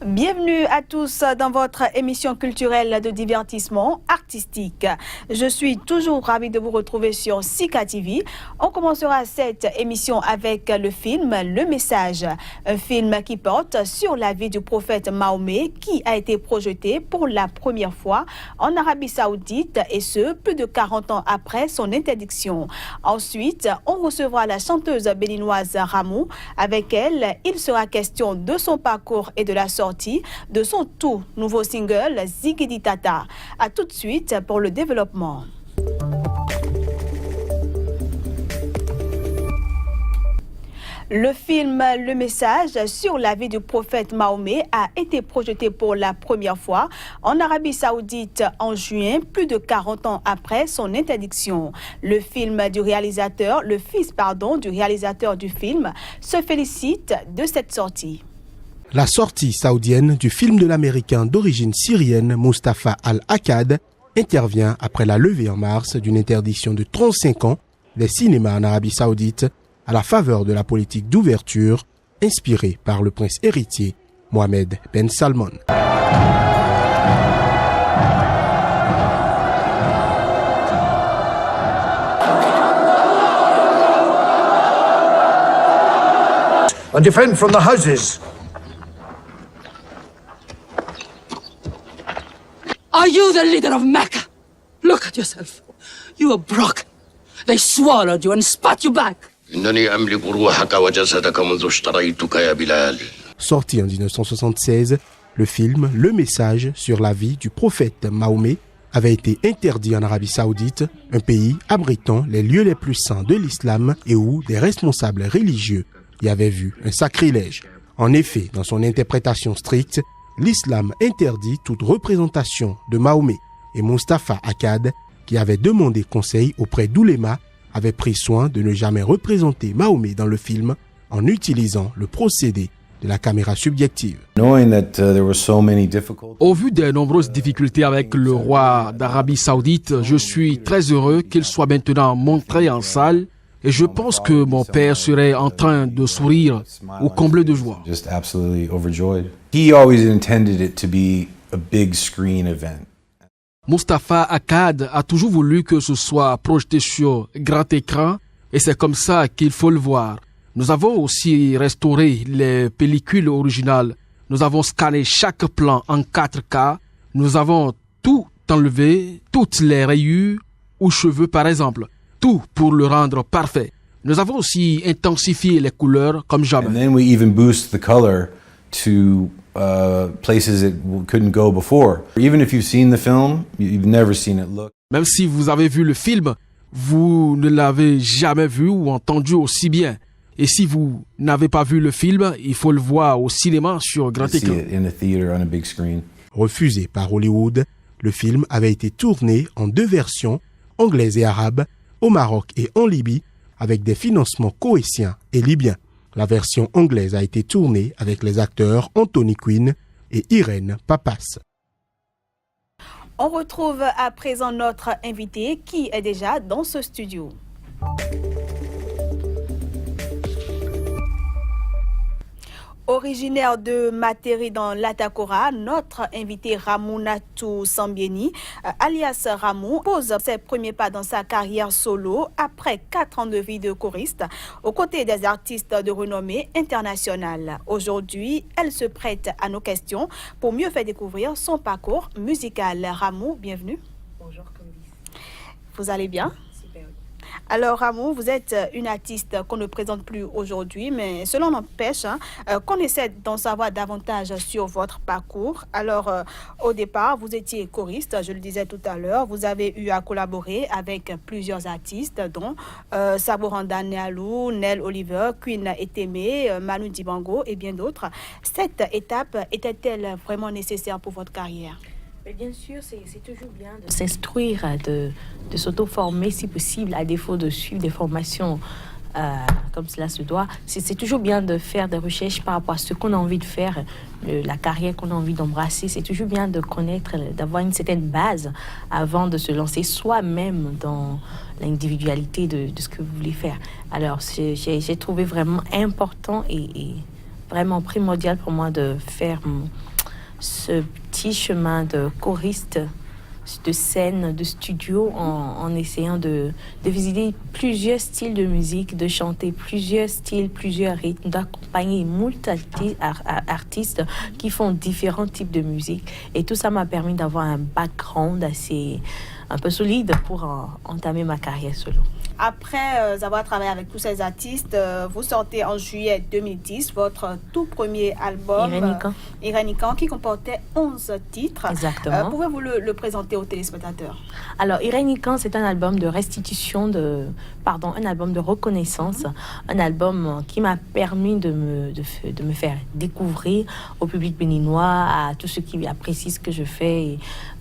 Bienvenue à tous dans votre émission culturelle de divertissement artistique. Je suis toujours ravie de vous retrouver sur Sika TV. On commencera cette émission avec le film Le Message, un film qui porte sur la vie du prophète Mahomet qui a été projeté pour la première fois en Arabie Saoudite et ce, plus de 40 ans après son interdiction. Ensuite, on recevra la chanteuse béninoise Ramou. Avec elle, il sera question de son parcours et de la sortie de son tout nouveau single Zigidi Tata. A tout de suite pour le développement. Le film Le Message sur la vie du prophète Mahomet a été projeté pour la première fois en Arabie Saoudite en juin, plus de 40 ans après son interdiction. Le fils du réalisateur du film, se félicite de cette sortie. La sortie saoudienne du film de l'Américain d'origine syrienne Mustapha Al-Akkad intervient après la levée en mars d'une interdiction de 35 ans des cinémas en Arabie Saoudite à la faveur de la politique d'ouverture inspirée par le prince héritier Mohammed Ben Salman. And defend from the houses. Are you the leader of Mecca? Look at yourself. You are broken. They swallowed you and spat you back. Sorti en 1976, le film Le Message sur la vie du prophète Mahomet avait été interdit en Arabie Saoudite, un pays abritant les lieux les plus saints de l'islam et où des responsables religieux y avaient vu un sacrilège. En effet, dans son interprétation stricte, l'islam interdit toute représentation de Mahomet et Mustapha Akkad, qui avait demandé conseil auprès d'oulémas, avait pris soin de ne jamais représenter Mahomet dans le film en utilisant le procédé de la caméra subjective. Au vu des nombreuses difficultés avec le roi d'Arabie Saoudite, je suis très heureux qu'il soit maintenant montré en salle et je pense que mon père serait en train de sourire ou comblé de joie. He always intended it to be a big screen event. Mustapha Akkad a toujours voulu que ce soit projeté sur grand écran et c'est comme ça qu'il faut le voir. Nous avons aussi restauré les pellicules originales. Nous avons scanné chaque plan en 4K. Nous avons tout enlevé, toutes les rayures ou cheveux par exemple. Tout pour le rendre parfait. Nous avons aussi intensifié les couleurs comme jamais. And then we even boost the color to places it couldn't go before. Even if you've seen the film, you've never seen it look. Même si vous avez vu le film, vous ne l'avez jamais vu ou entendu aussi bien. Et si vous n'avez pas vu le film, il faut le voir au cinéma sur grand écran. Refusé par Hollywood, le film avait été tourné en 2 versions, anglaise et arabe, au Maroc et en Libye, avec des financements koweïtiens et libyens. La version anglaise a été tournée avec les acteurs Anthony Quinn et Irène Papas. On retrouve à présent notre invité qui est déjà dans ce studio. Originaire de Materi dans l'Atakora, notre invité Ramounatou Sambieni, alias Ramou, pose ses premiers pas dans sa carrière solo après 4 ans de vie de choriste aux côtés des artistes de renommée internationale. Aujourd'hui, elle se prête à nos questions pour mieux faire découvrir son parcours musical. Ramou, bienvenue. Bonjour, Candice. Vous allez bien? Alors Ramou, vous êtes une artiste qu'on ne présente plus aujourd'hui, mais cela n'empêche qu'on essaie d'en savoir davantage sur votre parcours. Alors au départ, vous étiez choriste, je le disais tout à l'heure, vous avez eu à collaborer avec plusieurs artistes, dont Saboranda Nealou, Nel Oliver, Queen Eteme, Manu Dibango et bien d'autres. Cette étape était-elle vraiment nécessaire pour votre carrière ? Mais bien sûr, c'est toujours bien de s'instruire, de s'auto-former si possible, à défaut de suivre des formations comme cela se doit. C'est toujours bien de faire des recherches par rapport à ce qu'on a envie de faire, la carrière qu'on a envie d'embrasser. C'est toujours bien de connaître, d'avoir une certaine base avant de se lancer soi-même dans l'individualité de ce que vous voulez faire. Alors, j'ai trouvé vraiment important et vraiment primordial pour moi de faire ce petit chemin de choriste, de scène, de studio, en essayant de visiter plusieurs styles de musique, de chanter plusieurs styles, plusieurs rythmes, d'accompagner moult artistes qui font différents types de musique. Et tout ça m'a permis d'avoir un background un peu solide pour entamer ma carrière solo. Après avoir travaillé avec tous ces artistes, vous sortez en juillet 2010 votre tout premier album, Irenican, qui comportait 11 titres. Exactement. Pouvez-vous le présenter aux téléspectateurs? Alors, Irenican, c'est un album de restitution, un album de reconnaissance, un album qui m'a permis de me faire découvrir au public béninois, à tous ceux qui apprécient ce que je fais. Et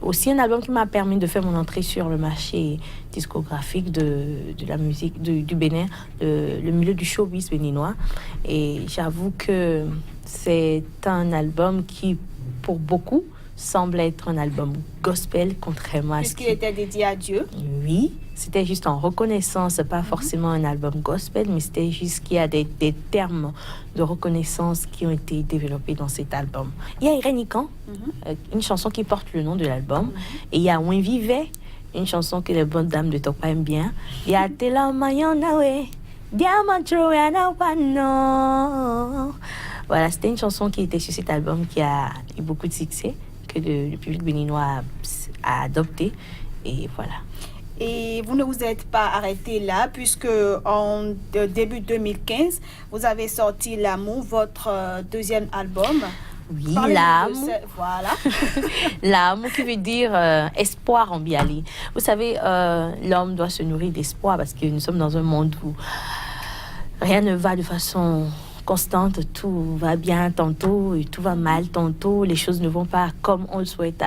aussi un album qui m'a permis de faire mon entrée sur le marché discographique de la musique du Bénin, le milieu du showbiz béninois. Et j'avoue que c'est un album qui, pour beaucoup, semble être un album gospel, contrairement à ce puisqu'il était dédié à Dieu. Oui, c'était juste en reconnaissance, pas forcément un album gospel, mais c'était juste qu'il y a des termes de reconnaissance qui ont été développés dans cet album. Il y a Irenican, une chanson qui porte le nom de l'album, et il y a Ouin Vivet, une chanson que les bonnes dames de Topa aiment bien. Il y a Tela Mayonawe, Diamant Troyana. Voilà, c'était une chanson qui était sur cet album qui a eu beaucoup de succès, que le public béninois a adopté. Et voilà. Et vous ne vous êtes pas arrêté là, puisque en début 2015, vous avez sorti L'amour, votre deuxième album. Oui, l'amour. Voilà. L'amour qui veut dire espoir en biali. Vous savez, l'homme doit se nourrir d'espoir parce que nous sommes dans un monde où rien ne va de façon constante. Tout va bien tantôt et tout va mal tantôt. Les choses ne vont pas comme on le souhaite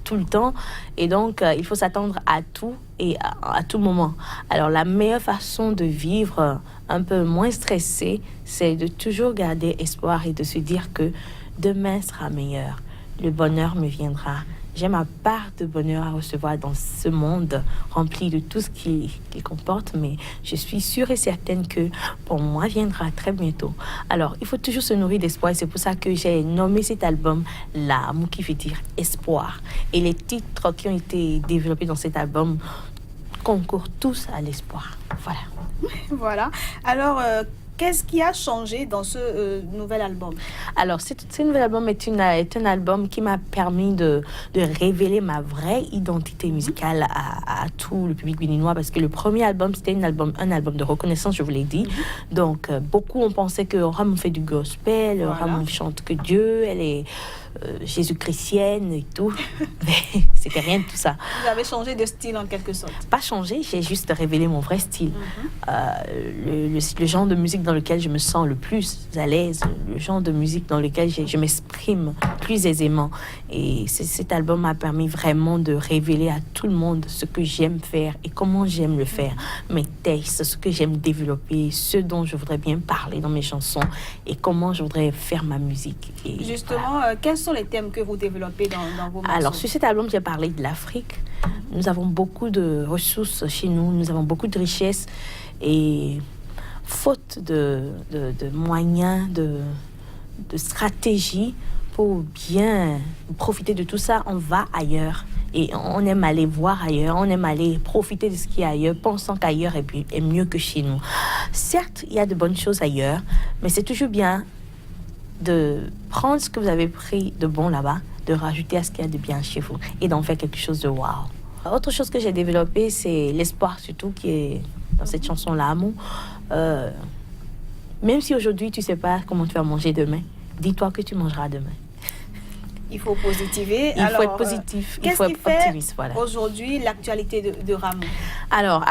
tout le temps. Et donc, il faut s'attendre à tout et à tout moment. Alors, la meilleure façon de vivre un peu moins stressé, c'est de toujours garder espoir et de se dire que demain sera meilleur. Le bonheur me viendra. J'ai ma part de bonheur à recevoir dans ce monde rempli de tout ce qu'il comporte, mais je suis sûre et certaine que pour moi viendra très bientôt. Alors, il faut toujours se nourrir d'espoir et c'est pour ça que j'ai nommé cet album L'amour qui veut dire espoir. Et les titres qui ont été développés dans cet album concourent tous à l'espoir. Voilà. Voilà. Alors, qu'est-ce qui a changé dans ce nouvel album? Alors, ce nouvel album est un album qui m'a permis de révéler ma vraie identité musicale à tout le public béninois, parce que le premier album, c'était un album de reconnaissance, je vous l'ai dit. Donc, beaucoup ont pensé que Ramon fait du gospel, voilà. Ramon chante que Dieu, elle est jésus-chrétienne et tout. Mais c'était rien de tout ça. Vous avez changé de style en quelque sorte? Pas changé, j'ai juste révélé mon vrai style. Le genre de musique dans lequel je me sens le plus à l'aise, le genre de musique dans lequel je m'exprime plus aisément. Et cet album m'a permis vraiment de révéler à tout le monde ce que j'aime faire et comment j'aime le faire. Mes textes, ce que j'aime développer, ce dont je voudrais bien parler dans mes chansons et comment je voudrais faire ma musique. Et justement, voilà. Quels sont les thèmes que vous développez dans vos morceaux? Alors, sur cet album, j'ai parlé de l'Afrique. Nous avons beaucoup de ressources chez nous, nous avons beaucoup de richesses et faute de moyens, de stratégies pour bien profiter de tout ça, on va ailleurs. Et on aime aller voir ailleurs, on aime aller profiter de ce qu'il y a ailleurs, pensant qu'ailleurs est mieux que chez nous. Certes, il y a de bonnes choses ailleurs, mais c'est toujours bien de prendre ce que vous avez pris de bon là-bas, de rajouter à ce qu'il y a de bien chez vous et d'en faire quelque chose de waouh. Autre chose que j'ai développée, c'est l'espoir surtout qui est dans cette chanson L'amour. Même si aujourd'hui tu ne sais pas comment tu vas manger demain, dis-toi que tu mangeras demain. Il faut positiver. Il faut être positif, il faut être optimiste. Voilà. Aujourd'hui l'actualité de Ramon? Alors,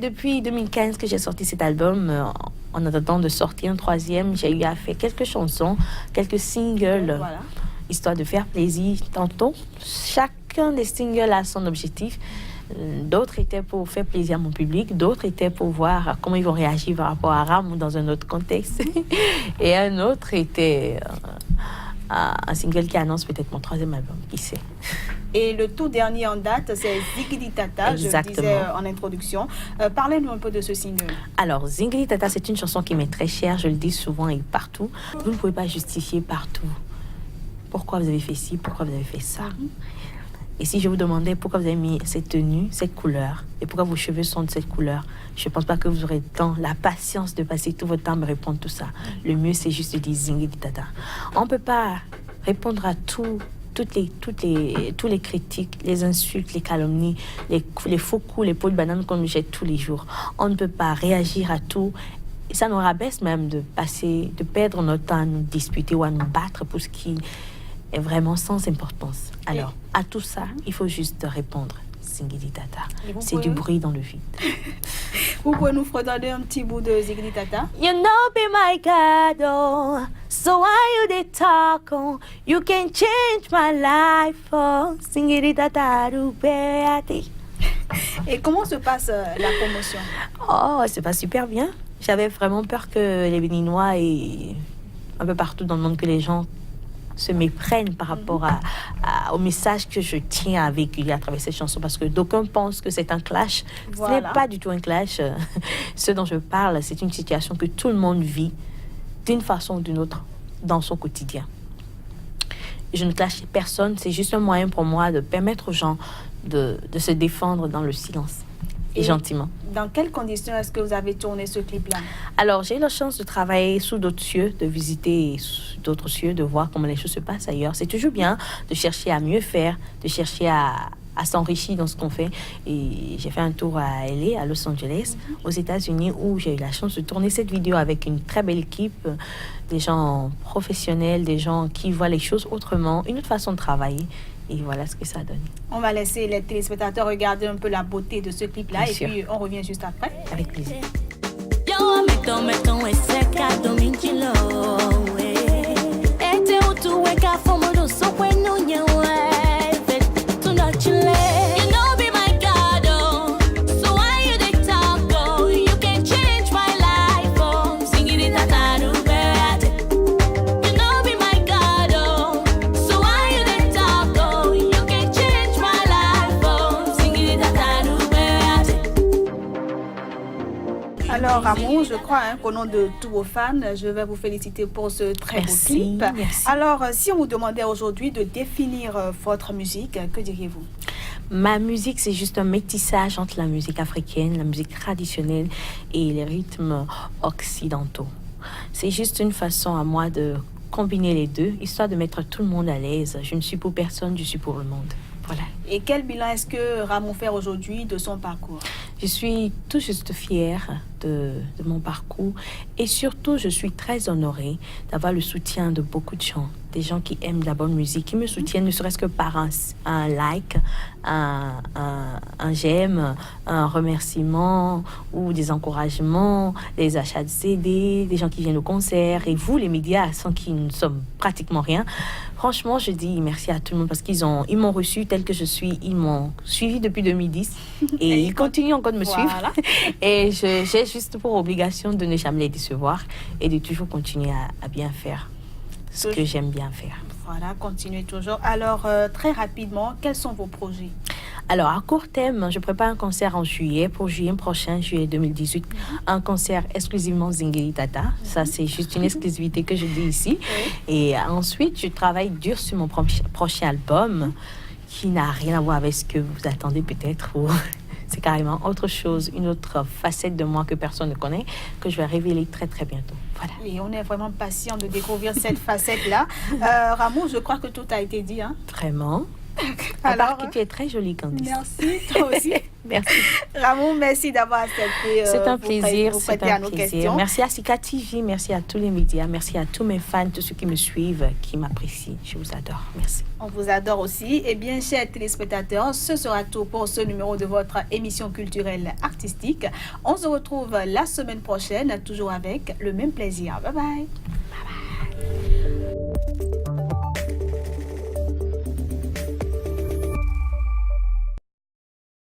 depuis 2015 que j'ai sorti cet album, en attendant de sortir un troisième, j'ai eu à faire quelques chansons, quelques singles, voilà, histoire de faire plaisir. Tantôt, chacun des singles a son objectif. D'autres étaient pour faire plaisir à mon public, d'autres étaient pour voir comment ils vont réagir par rapport à Ramon dans un autre contexte. Et un autre était un single qui annonce peut-être mon troisième album, qui sait. Et le tout dernier en date, c'est Zingili Tata. Exactement. Je disais en introduction. Parlez-nous un peu de ce single. Alors, Zingili Tata, c'est une chanson qui m'est très chère, je le dis souvent et partout. Vous ne pouvez pas justifier partout pourquoi vous avez fait ci, pourquoi vous avez fait ça. Et si je vous demandais pourquoi vous avez mis cette tenue, cette couleur, et pourquoi vos cheveux sont de cette couleur, je ne pense pas que vous aurez le temps, la patience de passer tout votre temps à me répondre tout ça. Le mieux, c'est juste de dire Zingiri Tata. On ne peut pas répondre à tous les critiques, les insultes, les calomnies, les faux coups, les pots de banane qu'on nous jette tous les jours. On ne peut pas réagir à tout. Et ça nous rabaisse même de perdre notre temps à nous disputer ou à nous battre pour ce qui est vraiment sans importance. Alors, à tout ça, il faut juste répondre. Zingiri Tata. C'est du bruit dans le vide. Vous pouvez nous fredonner un petit bout de Zingiri Tata? You know be my God, oh. So why you dey talk, oh? You can change my life, oh. Zingiri Tata, Rubeati. Et comment se passe la promotion? Oh, c'est pas super bien. J'avais vraiment peur que les Béninois et un peu partout dans le monde, que les gens se méprennent par rapport au message que je tiens à véhiculer à travers cette chanson, parce que d'aucuns pensent que c'est un clash. Voilà. Ce n'est pas du tout un clash. Ce dont je parle, c'est une situation que tout le monde vit d'une façon ou d'une autre dans son quotidien. Je ne clash personne, c'est juste un moyen pour moi de permettre aux gens de se défendre dans le silence et gentiment. Dans quelles conditions est-ce que vous avez tourné ce clip-là? Alors, j'ai eu la chance de travailler sous d'autres cieux, de visiter d'autres cieux, de voir comment les choses se passent ailleurs. C'est toujours bien de chercher à mieux faire, de chercher à s'enrichir dans ce qu'on fait. Et j'ai fait un tour à LA, à Los Angeles, aux États-Unis, où j'ai eu la chance de tourner cette vidéo avec une très belle équipe, des gens professionnels, des gens qui voient les choses autrement, une autre façon de travailler. Et voilà ce que ça donne. On va laisser les téléspectateurs regarder un peu la beauté de ce clip-là. Bien et sûr. puis on revient juste après. Avec plaisir. Alors, Ramon, je crois qu'au nom de tous vos fans, je vais vous féliciter pour ce très beau clip. Merci. Alors, si on vous demandait aujourd'hui de définir votre musique, que diriez-vous? Ma musique, c'est juste un métissage entre la musique africaine, la musique traditionnelle et les rythmes occidentaux. C'est juste une façon à moi de combiner les deux, histoire de mettre tout le monde à l'aise. Je ne suis pour personne, je suis pour le monde. Voilà. Et quel bilan est-ce que Ramon fait aujourd'hui de son parcours? Je suis tout juste fière de mon parcours et surtout, je suis très honorée d'avoir le soutien de beaucoup de gens, des gens qui aiment la bonne musique, qui me soutiennent ne serait-ce que par un like, un j'aime, un remerciement ou des encouragements, des achats de CD, des gens qui viennent au concert et vous, les médias, sans qui nous ne sommes pratiquement rien. Franchement, je dis merci à tout le monde parce qu'ils m'ont reçu tel que je suis, ils m'ont suivi depuis 2010 et ils continuent encore de me suivre. Et j'ai juste pour obligation de ne jamais les décevoir et de toujours continuer à bien faire ce que j'aime bien faire. Voilà, continuez toujours. Alors, très rapidement, quels sont vos projets? Alors, à court terme, je prépare un concert en juillet, pour juillet prochain, juillet 2018. Un concert exclusivement Zingiri Tata. Ça, c'est juste une exclusivité que je dis ici. Et ensuite, je travaille dur sur mon prochain album, qui n'a rien à voir avec ce que vous attendez peut-être. Ou c'est carrément autre chose, une autre facette de moi que personne ne connaît, que je vais révéler très, très bientôt. Voilà. Et on est vraiment patient de découvrir cette facette-là. Ramon, je crois que tout a été dit. Hein? Vraiment. Alors, tu es très jolie, Candice. Merci, toi aussi. Merci. Ramon, merci d'avoir accepté. C'est un plaisir. Vous C'est prêter un à nos plaisir. questions. Merci à Sika TV, merci à tous les médias, merci à tous mes fans, tous ceux qui me suivent, qui m'apprécient. Je vous adore. Merci. On vous adore aussi. Et bien, chers téléspectateurs, ce sera tout pour ce numéro de votre émission culturelle artistique. On se retrouve la semaine prochaine, toujours avec le même plaisir. Bye bye. Bye bye.